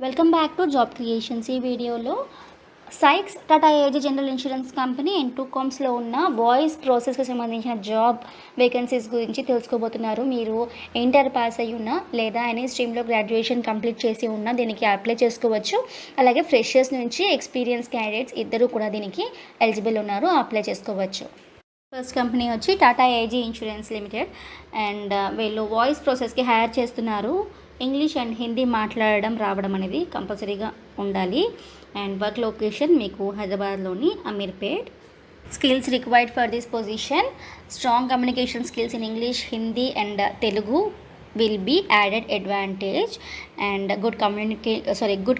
Welcome back to job creations. ఈ వీడియోలో Sykes Tata AIG general insurance company and టూకామ్స్లో ఉన్న వాయిస్ ప్రాసెస్కి సంబంధించిన జాబ్ వేకెన్సీస్ గురించి తెలుసుకోబోతున్నారు. మీరు ఇంటర్ పాస్ అయ్యి ఉన్నా లేదా ఎనీ స్ట్రీమ్లో గ్రాడ్యుయేషన్ కంప్లీట్ చేసి ఉన్నా దీనికి అప్లై చేసుకోవచ్చు. అలాగే ఫ్రెషర్స్ నుంచి ఎక్స్పీరియన్స్ క్యాండిడేట్స్ ఇద్దరు కూడా దీనికి ఎలిజిబుల్ ఉన్నారు, అప్లై చేసుకోవచ్చు. ఫస్ట్ కంపెనీ వచ్చి Tata AG insurance limited and వీళ్ళు వాయిస్ ప్రాసెస్కి హైర్ చేస్తున్నారు. ఇంగ్లీష్ అండ్ హిందీ మాట్లాడడం రావడం అనేది కంపల్సరీగా ఉండాలి. అండ్ వర్క్ లొకేషన్ మీకు హైదరాబాద్లోని Ameerpet. Skills required for this position: strong communication skills in English, Hindi and Telugu will be added advantage. And good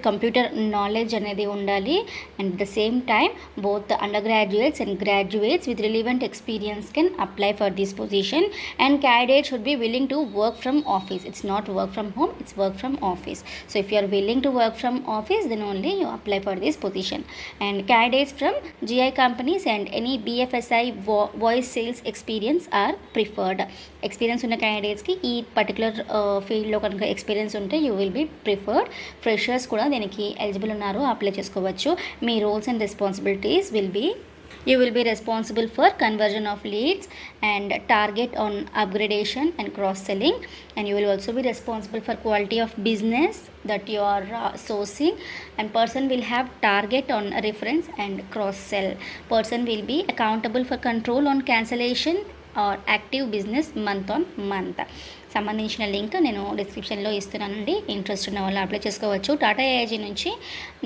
computer knowledge అనేది ఉండాలి. And at the same time both the undergraduates and graduates with relevant experience can apply for this position. And candidates should be willing to work from office. It's not work from home, it's work from office. So if you are willing to work from office, then only you apply for this position. And candidates from GI companies and any BFSI voice sales experience are preferred. Experience ఉన్న క్యాండిడేట్స్కి ఈ particular ఫీల్డ్లో కనుక experience ఉంటే you will be preferred. Freshers కూడా దీనికి eligible ఉన్నారు, apply చేసుకోవచ్చు. మీ roles and responsibilities you will be responsible for conversion of leads and target on upgradation and cross selling. And you will also be responsible for quality of business that you are sourcing. And person will have target on reference and cross sell. Person will be accountable for control on cancellation or active business month on month. సంబంధించిన link నేను డిస్క్రిప్షన్లో ఇస్తున్నానండి. Interest ఉన్న వాళ్ళు apply చేసుకోవచ్చు. Tata AIG నుంచి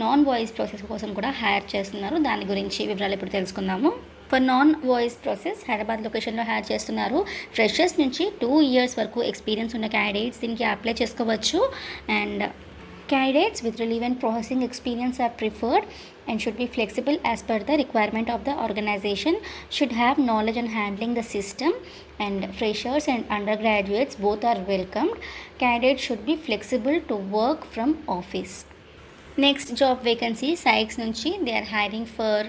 non voice process కోసం కూడా హైర్ చేస్తున్నారు. దాని గురించి వివరాలు ఇప్పుడు తెలుసుకుందాము. For non voice process Hyderabad లొకేషన్లో హైర్ చేస్తున్నారు. ఫ్రెషర్స్ నుంచి 2 years వరకు ఎక్స్పీరియన్స్ ఉన్న క్యాండిడేట్స్ దీనికి అప్లై చేసుకోవచ్చు. And candidates with relevant processing experience are preferred and should be flexible as per the requirement of the organization, should have knowledge on handling the system. And freshers and undergraduates both are welcomed. Candidates should be flexible to work from office. Next job vacancy Sykes నుంచి they are hiring for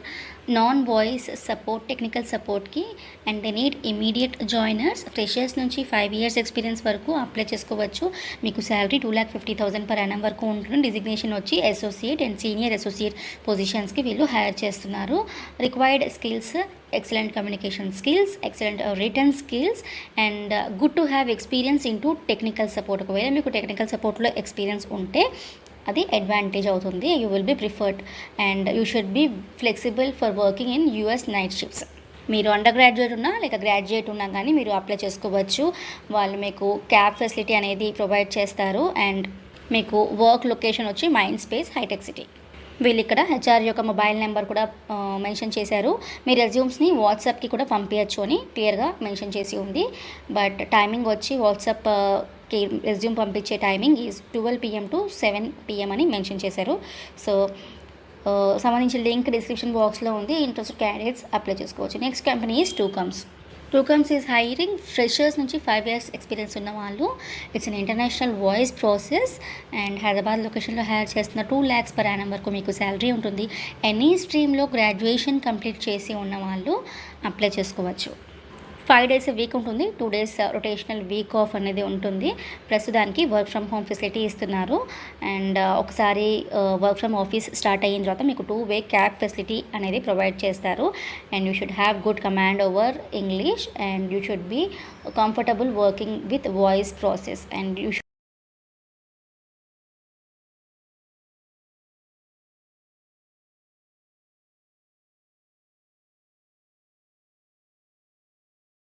non voice support, technical సపోర్ట్కి. And they need immediate joiners. Freshers నుంచి 5 years experience వరకు apply చేసుకోవచ్చు. మీకు salary 2,50,000 per annum వరకు ఉంటుంది. Designation వచ్చి associate and senior associate పొజిషన్స్కి వీళ్ళు హైర్ చేస్తున్నారు. Required skills: excellent communication skills, excellent written skills and good to have experience into technical support. ఒకవేళ మీకు టెక్నికల్ సపోర్ట్లో ఎక్స్పీరియన్స్ ఉంటే అది అడ్వాంటేజ్ అవుతుంది. You will be preferred. And you should be flexible for working in US night shifts. మీరు under graduate ఉన్నా లేక graduate ఉన్నా కానీ మీరు అప్లై చేసుకోవచ్చు. వాళ్ళు మీకు క్యాబ్ ఫెసిలిటీ అనేది ప్రొవైడ్ చేస్తారు. అండ్ మీకు వర్క్ లొకేషన్ వచ్చి మైండ్ స్పేస్, హైటెక్ సిటీ. వీళ్ళు ఇక్కడ హెచ్ఆర్ యొక్క మొబైల్ నెంబర్ కూడా మెన్షన్ చేశారు. మీ రెజ్యూమ్స్ని వాట్సాప్కి కూడా పంపించచ్చు అని క్లియర్గా మెన్షన్ చేసి ఉంది. బట్ టైమింగ్ వచ్చి వాట్సాప్కి రెజ్యూమ్ పంపించే timing is 12 PM to 7 PM అని మెన్షన్ చేశారు. సో సంబంధించిన లింక్ డిస్క్రిప్షన్ బాక్స్లో ఉంది. ఇంట్రెస్టెడ్ క్యాండిడేట్స్ అప్లై చేసుకోవచ్చు. Next company is TwoComs is hiring freshers నుంచి 5 years ఎక్స్పీరియన్స్ ఉన్న వాళ్ళు. It's an international voice process and Hyderabad లొకేషన్లో హైర్ చేస్తున్న 2 lakhs per annum వరకు మీకు శాలరీ ఉంటుంది. ఎనీ స్ట్రీమ్లో గ్రాడ్యుయేషన్ కంప్లీట్ చేసి ఉన్న వాళ్ళు అప్లై చేసుకోవచ్చు. 5 days వీక్ ఉంటుంది. 2 days రొటేషనల్ వీక్ ఆఫ్ అనేది ఉంటుంది. ప్లస్ దానికి వర్క్ ఫ్రమ్ హోమ్ ఫెసిలిటీ ఇస్తున్నారు. అండ్ ఒకసారి వర్క్ ఫ్రమ్ ఆఫీస్ స్టార్ట్ అయిన తర్వాత మీకు 2-way క్యాబ్ ఫెసిలిటీ అనేది ప్రొవైడ్ చేస్తారు. And you should have good command over English and you should be comfortable working with voice process. And you